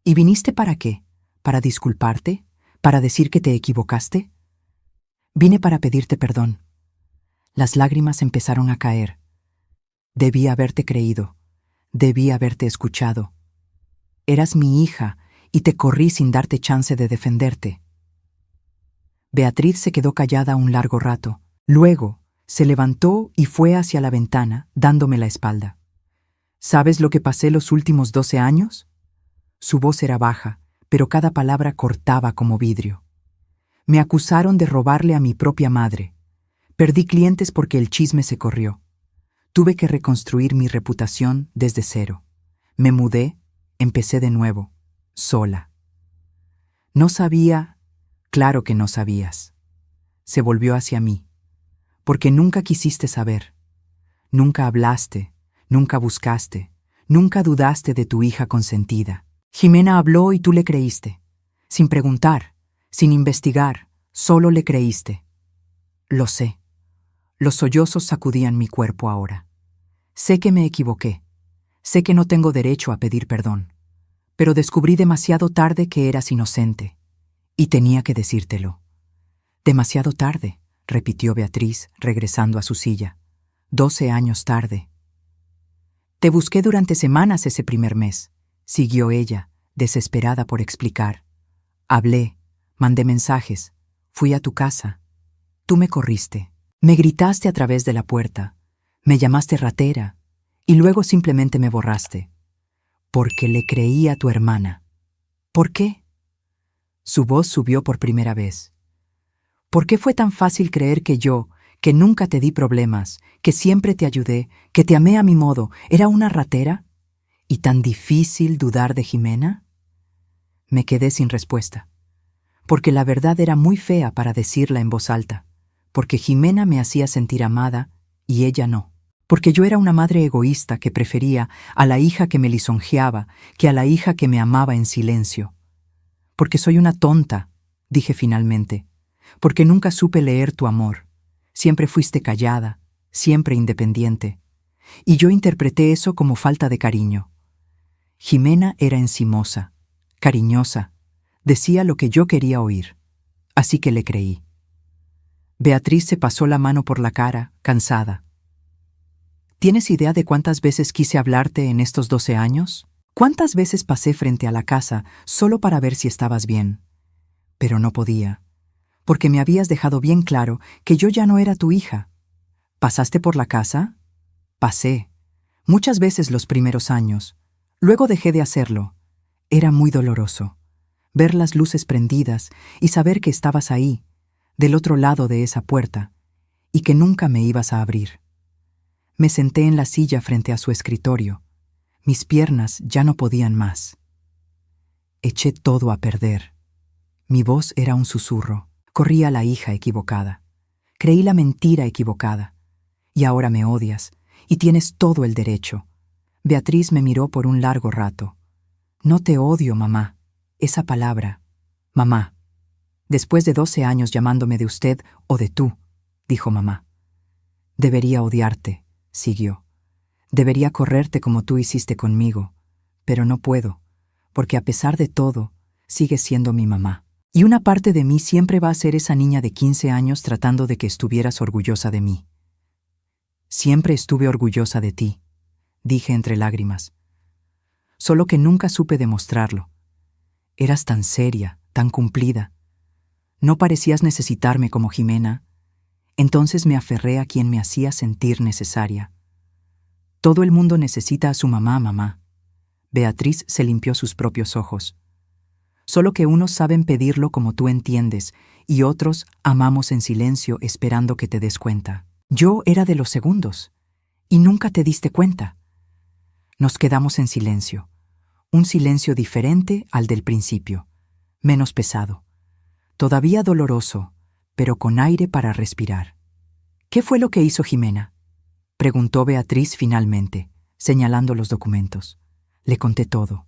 ¿Y viniste para qué? ¿Para disculparte? ¿Para decir que te equivocaste? Vine para pedirte perdón. Las lágrimas empezaron a caer. Debí haberte creído. Debí haberte escuchado. Eras mi hija y te corrí sin darte chance de defenderte. Beatriz se quedó callada un largo rato. Luego, se levantó y fue hacia la ventana, dándome la espalda. ¿Sabes lo que pasé los últimos 12 años? Su voz era baja, pero cada palabra cortaba como vidrio. Me acusaron de robarle a mi propia madre. Perdí clientes porque el chisme se corrió. Tuve que reconstruir mi reputación desde cero. Me mudé, empecé de nuevo, sola. No sabía, claro que no sabías. Se volvió hacia mí. Porque nunca quisiste saber. Nunca hablaste. Nunca buscaste, nunca dudaste de tu hija consentida. Jimena habló y tú le creíste. Sin preguntar, sin investigar, solo le creíste. Lo sé. Los sollozos sacudían mi cuerpo ahora. Sé que me equivoqué. Sé que no tengo derecho a pedir perdón. Pero descubrí demasiado tarde que eras inocente. Y tenía que decírtelo. Demasiado tarde, repitió Beatriz, regresando a su silla. 12 años tarde. Te busqué durante semanas ese primer mes, siguió ella, desesperada por explicar. Hablé, Mandé mensajes. Fui a tu casa. Tú me corriste. Me gritaste a través de la puerta. Me llamaste ratera. Y luego simplemente me borraste. Porque le creí a tu hermana. ¿Por qué? Su voz subió por primera vez. ¿Por qué fue tan fácil creer que yo, que nunca te di problemas, que siempre te ayudé, que te amé a mi modo, era una ratera? ¿Y tan difícil dudar de Jimena? Me quedé sin respuesta. Porque la verdad era muy fea para decirla en voz alta. Porque Jimena me hacía sentir amada y ella no. Porque yo era una madre egoísta que prefería a la hija que me lisonjeaba que a la hija que me amaba en silencio. Porque soy una tonta, dije finalmente. Porque nunca supe leer tu amor. Siempre fuiste callada, siempre independiente. Y yo interpreté eso como falta de cariño. Jimena era encimosa, cariñosa, decía lo que yo quería oír. Así que le creí. Beatriz se pasó la mano por la cara, cansada. ¿Tienes idea de cuántas veces quise hablarte en estos 12 años? ¿Cuántas veces pasé frente a la casa solo para ver si estabas bien? Pero no podía, porque me habías dejado bien claro que yo ya no era tu hija. ¿Pasaste por la casa? Pasé. Muchas veces los primeros años. Luego dejé de hacerlo. Era muy doloroso. Ver las luces prendidas y saber que estabas ahí, del otro lado de esa puerta, y que nunca me ibas a abrir. Me senté en la silla frente a su escritorio. Mis piernas ya no podían más. Eché todo a perder. Mi voz era un susurro. Corrí a la hija equivocada. Creí la mentira equivocada. Y ahora me odias, y tienes todo el derecho. Beatriz me miró por un largo rato. No te odio, mamá. Esa palabra, mamá. Después de 12 años llamándome de usted o de tú, dijo mamá. Debería odiarte, siguió. Debería correrte como tú hiciste conmigo, pero no puedo, porque a pesar de todo, sigues siendo mi mamá. Y una parte de mí siempre va a ser esa niña de 15 años tratando de que estuvieras orgullosa de mí. Siempre estuve orgullosa de ti, dije entre lágrimas. Solo que nunca supe demostrarlo. Eras tan seria, tan cumplida. No parecías necesitarme como Jimena. Entonces me aferré a quien me hacía sentir necesaria. Todo el mundo necesita a su mamá, mamá. Beatriz se limpió sus propios ojos. Solo que unos saben pedirlo como tú entiendes, y otros amamos en silencio esperando que te des cuenta. Yo era de los segundos, y nunca te diste cuenta. Nos quedamos en silencio, un silencio diferente al del principio, menos pesado, todavía doloroso, pero con aire para respirar. ¿Qué fue lo que hizo Jimena?, preguntó Beatriz finalmente, señalando los documentos. Le conté todo,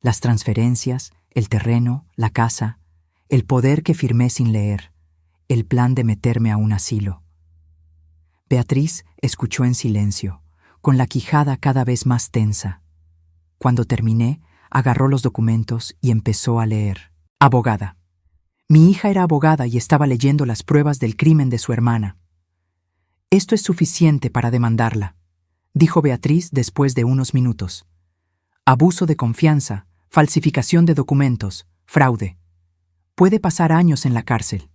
las transferencias, el terreno, la casa, el poder que firmé sin leer, el plan de meterme a un asilo. Beatriz escuchó en silencio, con la quijada cada vez más tensa. Cuando terminé, agarró los documentos y empezó a leer. Abogada. Mi hija era abogada y estaba leyendo las pruebas del crimen de su hermana. Esto es suficiente para demandarla, dijo Beatriz después de unos minutos. Abuso de confianza, falsificación de documentos, fraude. Puede pasar años en la cárcel.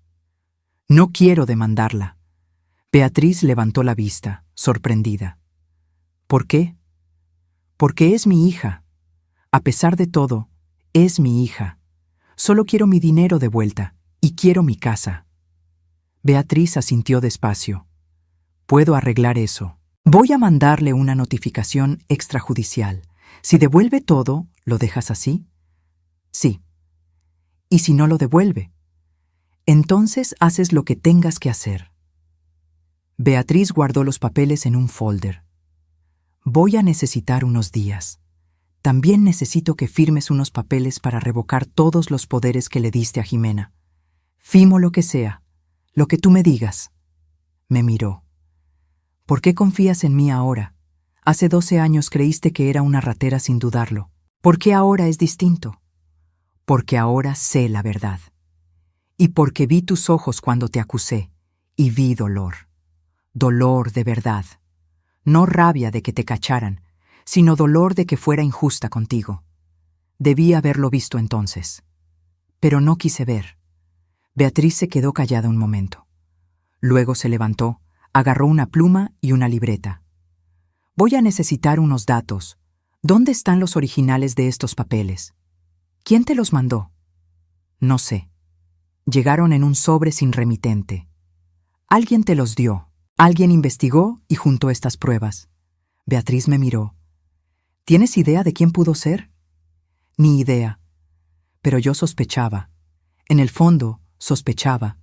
No quiero demandarla. Beatriz levantó la vista, sorprendida. ¿Por qué? Porque es mi hija. A pesar de todo, es mi hija. Solo quiero mi dinero de vuelta y quiero mi casa. Beatriz asintió despacio. Puedo arreglar eso. Voy a mandarle una notificación extrajudicial. Si devuelve todo, ¿lo dejas así? Sí. ¿Y si no lo devuelve? Entonces haces lo que tengas que hacer. Beatriz guardó los papeles en un folder. Voy a necesitar unos días. También necesito que firmes unos papeles para revocar todos los poderes que le diste a Jimena. Firmo lo que sea, lo que tú me digas. Me miró. ¿Por qué confías en mí ahora? Hace 12 años creíste que era una ratera sin dudarlo. ¿Por qué ahora es distinto? Porque ahora sé la verdad. Y porque vi tus ojos cuando te acusé, y vi dolor. Dolor de verdad. No rabia de que te cacharan, sino dolor de que fuera injusta contigo. Debí haberlo visto entonces. Pero no quise ver. Beatriz se quedó callada un momento. Luego se levantó, agarró una pluma y una libreta. Voy a necesitar unos datos. ¿Dónde están los originales de estos papeles? ¿Quién te los mandó? No sé. Llegaron en un sobre sin remitente. Alguien te los dio. Alguien investigó y juntó estas pruebas. Beatriz me miró. ¿Tienes idea de quién pudo ser? Ni idea. Pero yo sospechaba. En el fondo, sospechaba.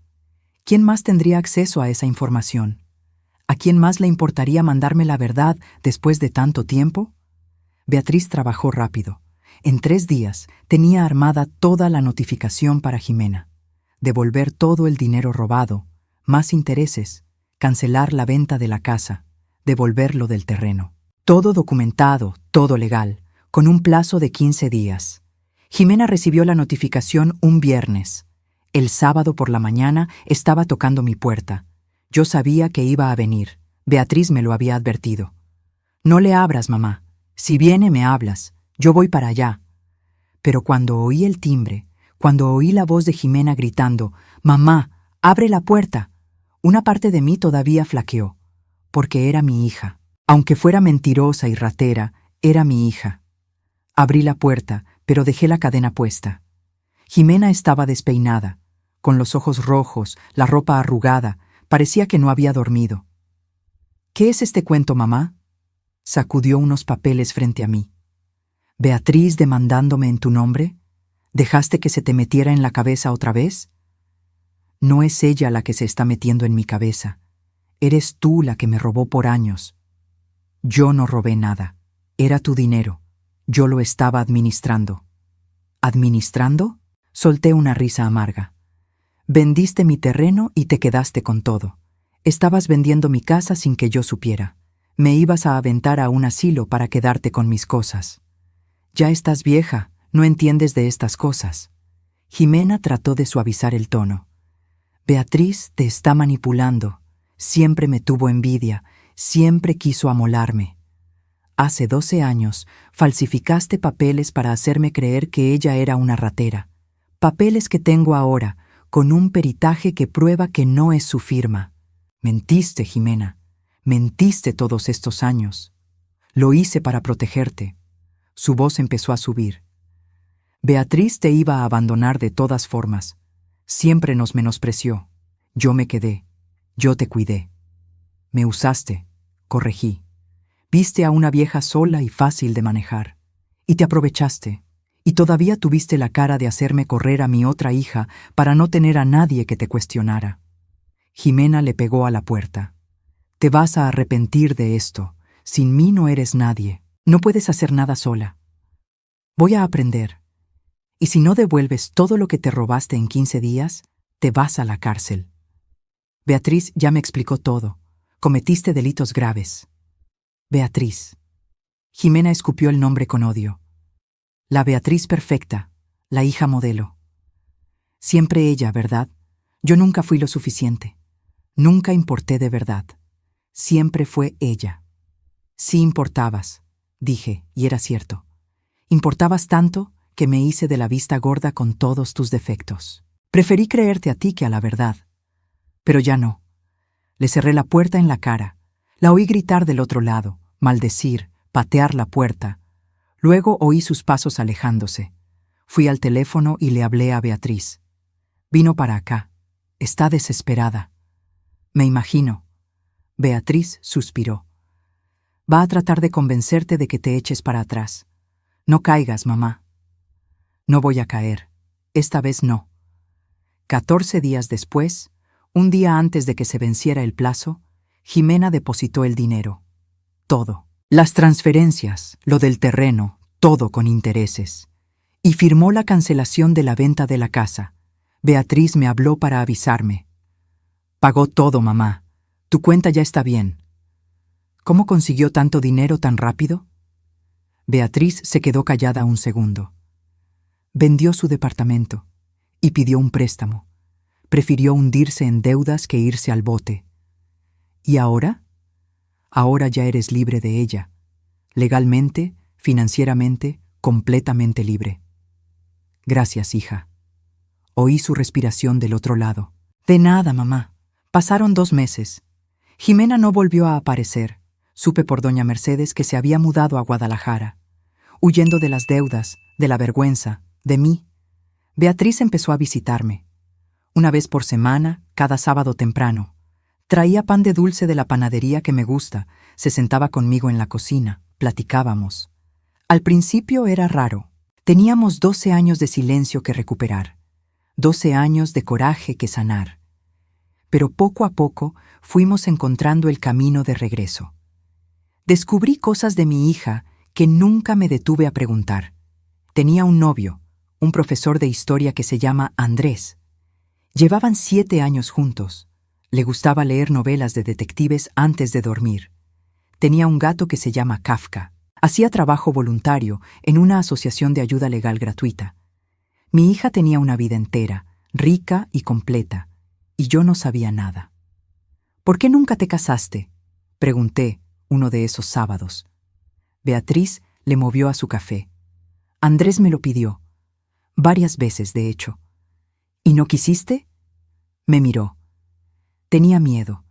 ¿Quién más tendría acceso a esa información? ¿A quién más le importaría mandarme la verdad después de tanto tiempo? Beatriz trabajó rápido. En 3 días tenía armada toda la notificación para Jimena. Devolver todo el dinero robado, más intereses, cancelar la venta de la casa, devolver lo del terreno. Todo documentado, todo legal, con un plazo de 15 días. Jimena recibió la notificación un viernes. El sábado por la mañana estaba tocando mi puerta. Yo sabía que iba a venir. Beatriz me lo había advertido. No le abras, mamá. Si viene, me hablas. Yo voy para allá. Pero cuando oí el timbre, cuando oí la voz de Jimena gritando, «Mamá, abre la puerta», una parte de mí todavía flaqueó, porque era mi hija. Aunque fuera mentirosa y ratera, era mi hija. Abrí la puerta, pero dejé la cadena puesta. Jimena estaba despeinada, con los ojos rojos, la ropa arrugada, parecía que no había dormido. «¿Qué es este cuento, mamá?», sacudió unos papeles frente a mí. «¿Beatriz demandándome en tu nombre? ¿Dejaste que se te metiera en la cabeza otra vez?» «No es ella la que se está metiendo en mi cabeza. Eres tú la que me robó por años. Yo no robé nada. Era tu dinero. Yo lo estaba administrando». «¿Administrando?», solté una risa amarga. «Vendiste mi terreno y te quedaste con todo. Estabas vendiendo mi casa sin que yo supiera. Me ibas a aventar a un asilo para quedarte con mis cosas. Ya estás vieja, no entiendes de estas cosas». Jimena trató de suavizar el tono. «Beatriz te está manipulando. Siempre me tuvo envidia, siempre quiso amolarme. Hace 12 años falsificaste papeles para hacerme creer que ella era una ratera. Papeles que tengo ahora, con un peritaje que prueba que no es su firma. Mentiste, Jimena. Mentiste todos estos años. Lo hice para protegerte». Su voz empezó a subir. «Beatriz te iba a abandonar de todas formas. Siempre nos menospreció. Yo me quedé. Yo te cuidé. Me usaste», corregí. «Viste a una vieja sola y fácil de manejar. Y te aprovechaste. Y todavía tuviste la cara de hacerme correr a mi otra hija para no tener a nadie que te cuestionara». Jimena le pegó a la puerta. «Te vas a arrepentir de esto. Sin mí no eres nadie. No puedes hacer nada sola. Voy a aprender. Y si no devuelves todo lo que te robaste en 15 días, te vas a la cárcel. Beatriz ya me explicó todo. Cometiste delitos graves». «Beatriz». Jimena escupió el nombre con odio. «La Beatriz perfecta, la hija modelo. Siempre ella, ¿verdad? Yo nunca fui lo suficiente. Nunca importé de verdad. Siempre fue ella». «Sí importabas», dije, y era cierto. «Importabas tanto que me hice de la vista gorda con todos tus defectos. Preferí creerte a ti que a la verdad. Pero ya no». Le cerré la puerta en la cara. La oí gritar del otro lado, maldecir, patear la puerta. Luego oí sus pasos alejándose. Fui al teléfono y le hablé a Beatriz. Vino para acá. Está desesperada. «Me imagino». Beatriz suspiró. «Va a tratar de convencerte de que te eches para atrás. No caigas, mamá». «No voy a caer. Esta vez no». 14 días después, un día antes de que se venciera el plazo, Jimena depositó el dinero. Todo. Las transferencias, lo del terreno, todo con intereses. Y firmó la cancelación de la venta de la casa. Beatriz me habló para avisarme. «Pagó todo, mamá. Tu cuenta ya está bien». «¿Cómo consiguió tanto dinero tan rápido?». Beatriz se quedó callada un segundo. Vendió su departamento y pidió un préstamo. Prefirió hundirse en deudas que irse al bote. ¿Y ahora? Ahora ya eres libre de ella. Legalmente, financieramente, completamente libre. Gracias, hija. Oí su respiración del otro lado. De nada, mamá. Pasaron 2 meses. Jimena no volvió a aparecer. Supe por doña Mercedes que se había mudado a Guadalajara, huyendo de las deudas, de la vergüenza, de mí. Beatriz empezó a visitarme. Una vez por semana, cada sábado temprano. Traía pan de dulce de la panadería que me gusta, se sentaba conmigo en la cocina, platicábamos. Al principio era raro. Teníamos 12 años de silencio que recuperar, 12 años de coraje que sanar. Pero poco a poco fuimos encontrando el camino de regreso. Descubrí cosas de mi hija que nunca me detuve a preguntar. Tenía un novio, un profesor de historia que se llama Andrés. Llevaban 7 años juntos. Le gustaba leer novelas de detectives antes de dormir. Tenía un gato que se llama Kafka. Hacía trabajo voluntario en una asociación de ayuda legal gratuita. Mi hija tenía una vida entera, rica y completa, y yo no sabía nada. ¿Por qué nunca te casaste?, pregunté uno de esos sábados. Beatriz le movió a su café. Andrés me lo pidió, varias veces de hecho. ¿Y no quisiste? Me miró. Tenía miedo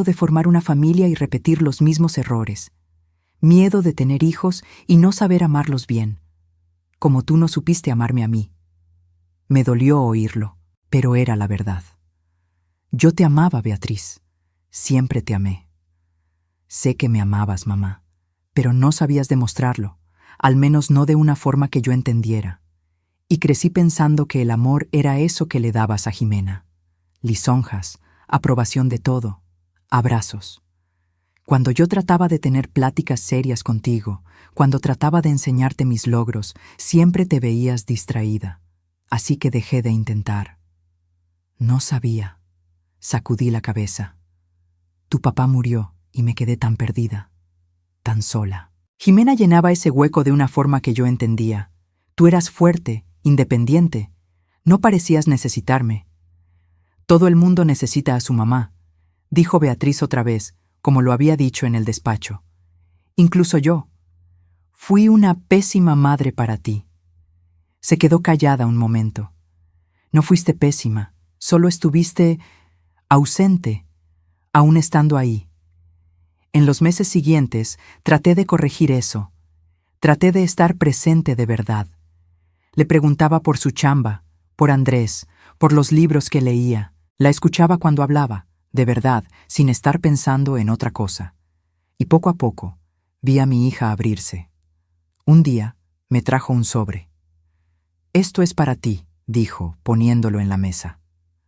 de formar una familia y repetir los mismos errores. Miedo de tener hijos y no saber amarlos bien, como tú no supiste amarme a mí. Me dolió oírlo, pero era la verdad. Yo te amaba, Beatriz. Siempre te amé. Sé que me amabas, mamá, pero no sabías demostrarlo, al menos no de una forma que yo entendiera. Y crecí pensando que el amor era eso que le dabas a Jimena. Lisonjas, aprobación de todo, abrazos. Cuando yo trataba de tener pláticas serias contigo, cuando trataba de enseñarte mis logros, siempre te veías distraída. Así que dejé de intentar. No sabía. Sacudí la cabeza. Tu papá murió y me quedé tan perdida, tan sola. Jimena llenaba ese hueco de una forma que yo entendía. Tú eras fuerte, independiente. No parecías necesitarme. Todo el mundo necesita a su mamá, dijo Beatriz otra vez, como lo había dicho en el despacho. Incluso yo. Fui una pésima madre para ti. Se quedó callada un momento. No fuiste pésima, solo estuviste ausente, aún estando ahí. En los meses siguientes traté de corregir eso. Traté de estar presente de verdad. Le preguntaba por su chamba, por Andrés, por los libros que leía. La escuchaba cuando hablaba, de verdad, sin estar pensando en otra cosa. Y poco a poco vi a mi hija abrirse. Un día me trajo un sobre. Esto es para ti, dijo, poniéndolo en la mesa.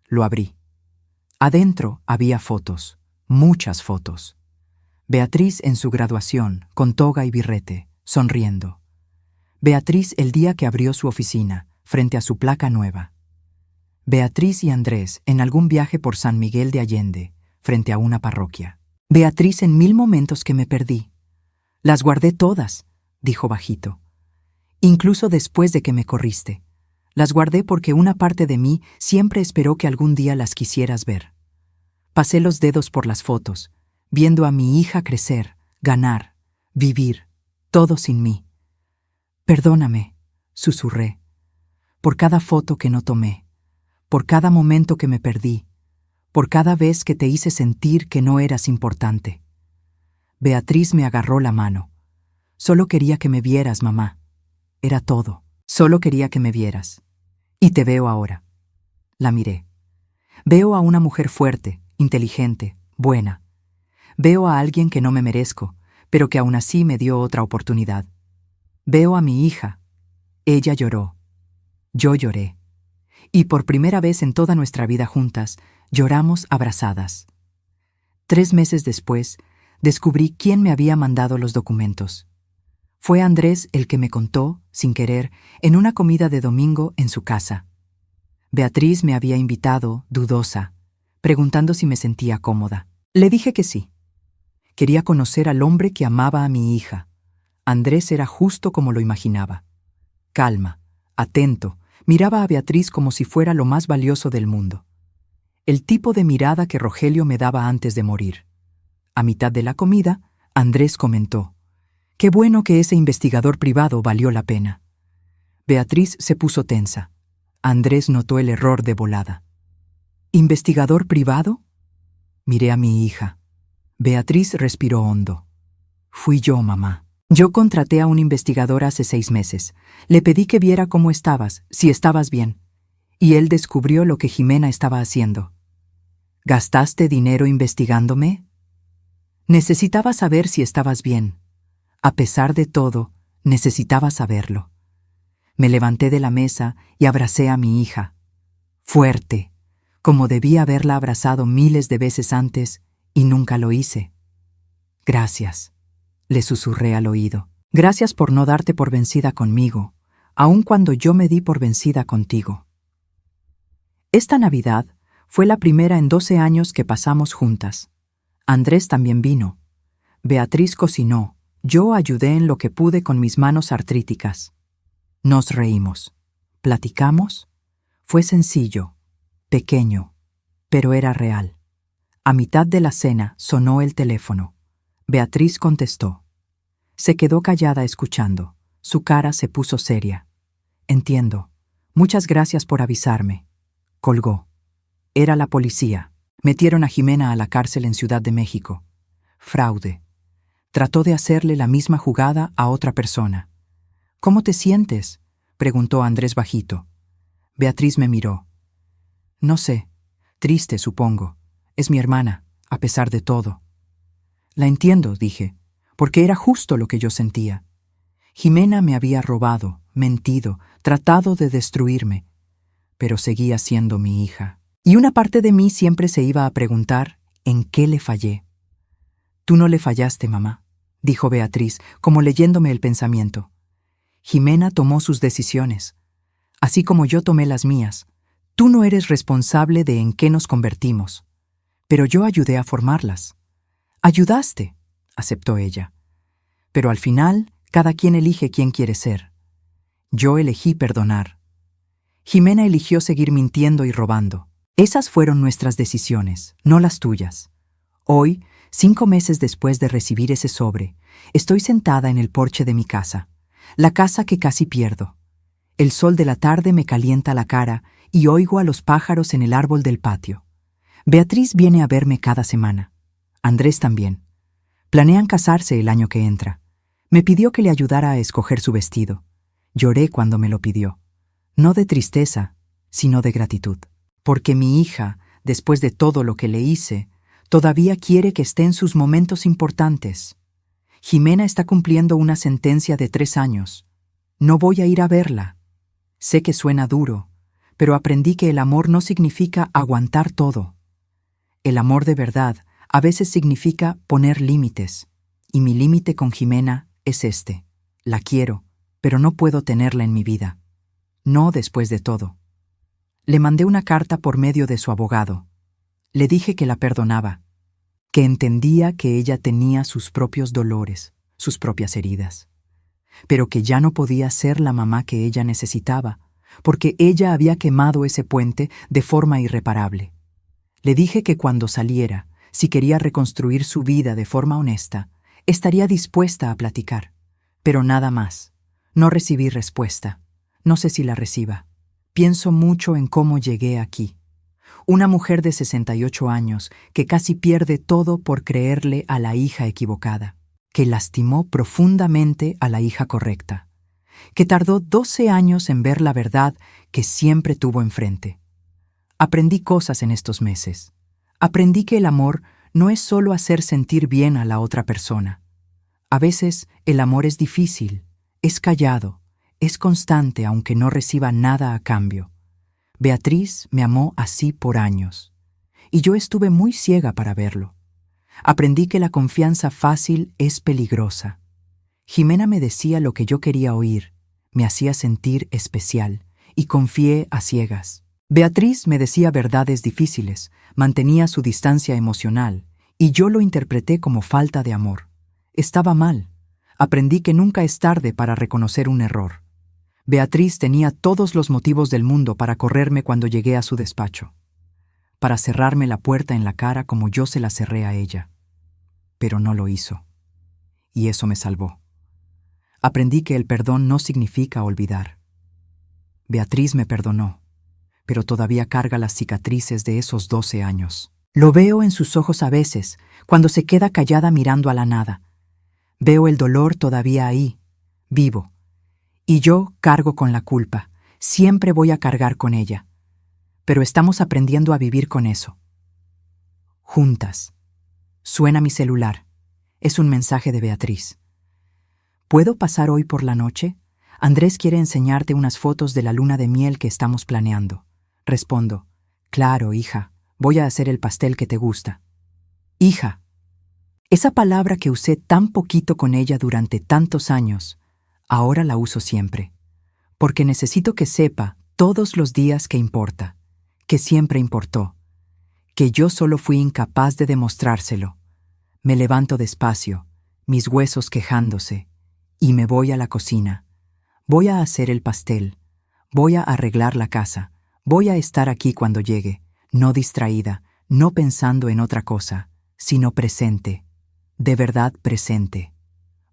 Lo abrí. Adentro había fotos, muchas fotos. Beatriz en su graduación, con toga y birrete, sonriendo. Beatriz el día que abrió su oficina, frente a su placa nueva. Beatriz y Andrés en algún viaje por San Miguel de Allende, frente a una parroquia. Beatriz en 1000 momentos que me perdí. Las guardé todas, dijo bajito. Incluso después de que me corriste. Las guardé porque una parte de mí siempre esperó que algún día las quisieras ver. Pasé los dedos por las fotos, viendo a mi hija crecer, ganar, vivir, todo sin mí. Perdóname, susurré, por cada foto que no tomé, por cada momento que me perdí, por cada vez que te hice sentir que no eras importante. Beatriz me agarró la mano. Solo quería que me vieras, mamá. Era todo. Solo quería que me vieras. Y te veo ahora. La miré. Veo a una mujer fuerte, inteligente, buena. Veo a alguien que no me merezco, pero que aún así me dio otra oportunidad. Veo a mi hija. Ella lloró. Yo lloré. Y por primera vez en toda nuestra vida juntas, lloramos abrazadas. 3 meses después, descubrí quién me había mandado los documentos. Fue Andrés el que me contó, sin querer, en una comida de domingo en su casa. Beatriz me había invitado, dudosa, preguntando si me sentía cómoda. Le dije que sí. Quería conocer al hombre que amaba a mi hija. Andrés era justo como lo imaginaba. Calma, atento, miraba a Beatriz como si fuera lo más valioso del mundo. El tipo de mirada que Rogelio me daba antes de morir. A mitad de la comida, Andrés comentó: «Qué bueno que ese investigador privado valió la pena». Beatriz se puso tensa. Andrés notó el error de volada. ¿Investigador privado? Miré a mi hija. Beatriz respiró hondo. Fui yo, mamá. Yo contraté a un investigador hace 6 meses. Le pedí que viera cómo estabas, si estabas bien. Y él descubrió lo que Jimena estaba haciendo. ¿Gastaste dinero investigándome? Necesitaba saber si estabas bien. A pesar de todo, necesitaba saberlo. Me levanté de la mesa y abracé a mi hija. Fuerte, como debía haberla abrazado miles de veces antes y nunca lo hice. Gracias, le susurré al oído. Gracias por no darte por vencida conmigo, aun cuando yo me di por vencida contigo. Esta Navidad fue la primera en 12 años que pasamos juntas. Andrés también vino. Beatriz cocinó. Yo ayudé en lo que pude con mis manos artríticas. Nos reímos. Platicamos. Fue sencillo, pequeño, pero era real. A mitad de la cena sonó el teléfono. Beatriz contestó. Se quedó callada escuchando. Su cara se puso seria. Entiendo. Muchas gracias por avisarme. Colgó. Era la policía. Metieron a Jimena a la cárcel en Ciudad de México. Fraude. Trató de hacerle la misma jugada a otra persona. ¿Cómo te sientes?, preguntó Andrés bajito. Beatriz me miró. No sé. Triste, supongo. Es mi hermana, a pesar de todo. La entiendo, dije, porque era justo lo que yo sentía. Jimena me había robado, mentido, tratado de destruirme, pero seguía siendo mi hija. Y una parte de mí siempre se iba a preguntar en qué le fallé. Tú no le fallaste, mamá, dijo Beatriz, como leyéndome el pensamiento. Jimena tomó sus decisiones, así como yo tomé las mías. Tú no eres responsable de en qué nos convertimos, pero yo ayudé a formarlas. Ayudaste, aceptó ella. Pero al final, cada quien elige quién quiere ser. Yo elegí perdonar. Jimena eligió seguir mintiendo y robando. Esas fueron nuestras decisiones, no las tuyas. Hoy, 5 meses después de recibir ese sobre, estoy sentada en el porche de mi casa, la casa que casi pierdo. El sol de la tarde me calienta la cara y oigo a los pájaros en el árbol del patio. Beatriz viene a verme cada semana. Andrés también. Planean casarse el año que entra. Me pidió que le ayudara a escoger su vestido. Lloré cuando me lo pidió. No de tristeza, sino de gratitud. Porque mi hija, después de todo lo que le hice, todavía quiere que esté en sus momentos importantes. Jimena está cumpliendo una sentencia de 3 años. No voy a ir a verla. Sé que suena duro, pero aprendí que el amor no significa aguantar todo. El amor de verdad a veces significa poner límites, y mi límite con Jimena es este. La quiero, pero no puedo tenerla en mi vida. No después de todo. Le mandé una carta por medio de su abogado. Le dije que la perdonaba, que entendía que ella tenía sus propios dolores, sus propias heridas, pero que ya no podía ser la mamá que ella necesitaba, porque ella había quemado ese puente de forma irreparable. Le dije que cuando saliera, si quería reconstruir su vida de forma honesta, estaría dispuesta a platicar, pero nada más. No recibí respuesta. No sé si la reciba. Pienso mucho en cómo llegué aquí. Una mujer de 68 años que casi pierde todo por creerle a la hija equivocada, que lastimó profundamente a la hija correcta, que tardó 12 años en ver la verdad que siempre tuvo enfrente. Aprendí cosas en estos meses. Aprendí que el amor no es solo hacer sentir bien a la otra persona. A veces el amor es difícil, es callado, es constante aunque no reciba nada a cambio. Beatriz me amó así por años, y yo estuve muy ciega para verlo. Aprendí que la confianza fácil es peligrosa. Jimena me decía lo que yo quería oír, me hacía sentir especial, y confié a ciegas. Beatriz me decía verdades difíciles, mantenía su distancia emocional, y yo lo interpreté como falta de amor. Estaba mal. Aprendí que nunca es tarde para reconocer un error. Beatriz tenía todos los motivos del mundo para correrme cuando llegué a su despacho, para cerrarme la puerta en la cara como yo se la cerré a ella. Pero no lo hizo. Y eso me salvó. Aprendí que el perdón no significa olvidar. Beatriz me perdonó. pero todavía carga las cicatrices de esos 12 años. Lo veo en sus ojos a veces, cuando se queda callada mirando a la nada. Veo el dolor todavía ahí, vivo. Y yo cargo con la culpa. Siempre voy a cargar con ella. Pero estamos aprendiendo a vivir con eso. Juntas. Suena mi celular. Es un mensaje de Beatriz. ¿Puedo pasar hoy por la noche? Andrés quiere enseñarte unas fotos de la luna de miel que estamos planeando. Respondo, claro, hija, voy a hacer el pastel que te gusta. Hija. Esa palabra que usé tan poquito con ella durante tantos años, ahora la uso siempre. Porque necesito que sepa todos los días que importa, que siempre importó, que yo solo fui incapaz de demostrárselo. Me levanto despacio, mis huesos quejándose, y me voy a la cocina. Voy a hacer el pastel, voy a arreglar la casa, voy a estar aquí cuando llegue, no distraída, no pensando en otra cosa, sino presente, de verdad presente.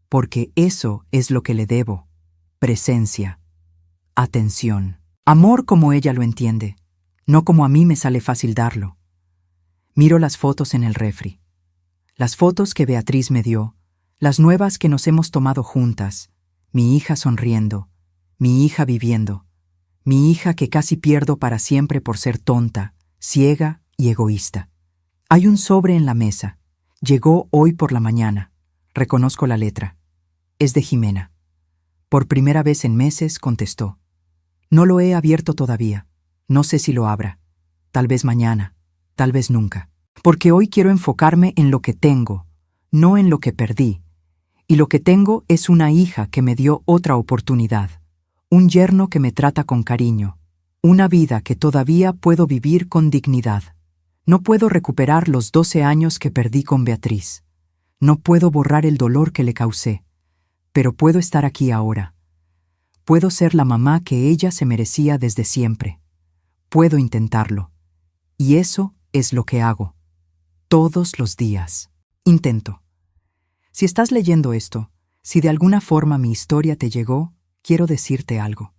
Porque eso es lo que le debo, presencia, atención, amor como ella lo entiende, no como a mí me sale fácil darlo. Miro las fotos en el refri, las fotos que Beatriz me dio, las nuevas que nos hemos tomado juntas, mi hija sonriendo, mi hija viviendo, mi hija que casi pierdo para siempre por ser tonta, ciega y egoísta. Hay un sobre en la mesa. Llegó hoy por la mañana. Reconozco la letra. Es de Jimena. Por primera vez en meses contestó. No lo he abierto todavía. No sé si lo abra. Tal vez mañana. Tal vez nunca. Porque hoy quiero enfocarme en lo que tengo, no en lo que perdí. Y lo que tengo es una hija que me dio otra oportunidad, un yerno que me trata con cariño, una vida que todavía puedo vivir con dignidad. No puedo recuperar los 12 años que perdí con Beatriz. No puedo borrar el dolor que le causé, pero puedo estar aquí ahora. Puedo ser la mamá que ella se merecía desde siempre. Puedo intentarlo. Y eso es lo que hago. Todos los días. Intento. Si estás leyendo esto, si de alguna forma mi historia te llegó, quiero decirte algo.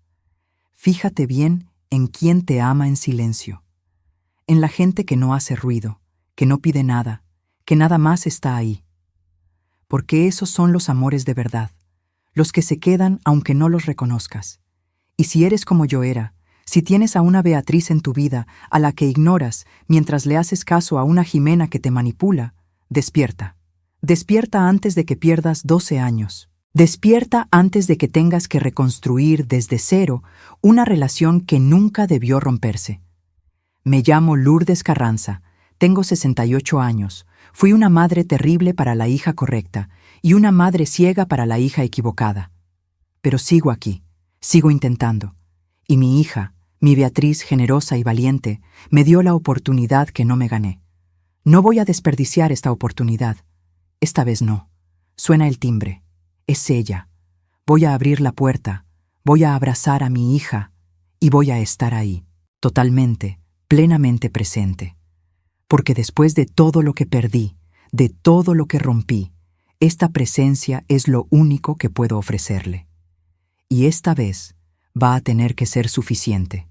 Fíjate bien en quién te ama en silencio. En la gente que no hace ruido, que no pide nada, que nada más está ahí. Porque esos son los amores de verdad, los que se quedan aunque no los reconozcas. Y si eres como yo era, si tienes a una Beatriz en tu vida a la que ignoras mientras le haces caso a una Jimena que te manipula, despierta. Despierta antes de que pierdas 12 años. Despierta antes de que tengas que reconstruir desde cero una relación que nunca debió romperse. Me llamo Lourdes Carranza, tengo 68 años, fui una madre terrible para la hija correcta y una madre ciega para la hija equivocada. Pero sigo aquí, sigo intentando. Y mi hija, mi Beatriz generosa y valiente, me dio la oportunidad que no me gané. No voy a desperdiciar esta oportunidad. Esta vez no. Suena el timbre. Es ella. Voy a abrir la puerta, voy a abrazar a mi hija y voy a estar ahí, totalmente, plenamente presente. Porque después de todo lo que perdí, de todo lo que rompí, esta presencia es lo único que puedo ofrecerle. Y esta vez va a tener que ser suficiente.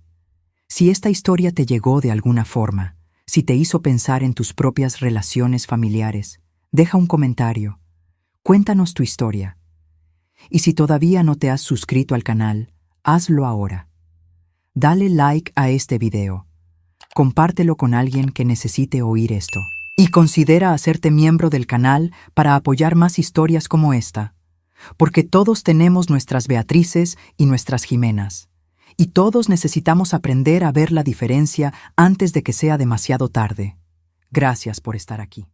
Si esta historia te llegó de alguna forma, si te hizo pensar en tus propias relaciones familiares, deja un comentario. Cuéntanos tu historia. Y si todavía no te has suscrito al canal, hazlo ahora. Dale like a este video. Compártelo con alguien que necesite oír esto. Y considera hacerte miembro del canal para apoyar más historias como esta. Porque todos tenemos nuestras Beatrices y nuestras Jimenas. Y todos necesitamos aprender a ver la diferencia antes de que sea demasiado tarde. Gracias por estar aquí.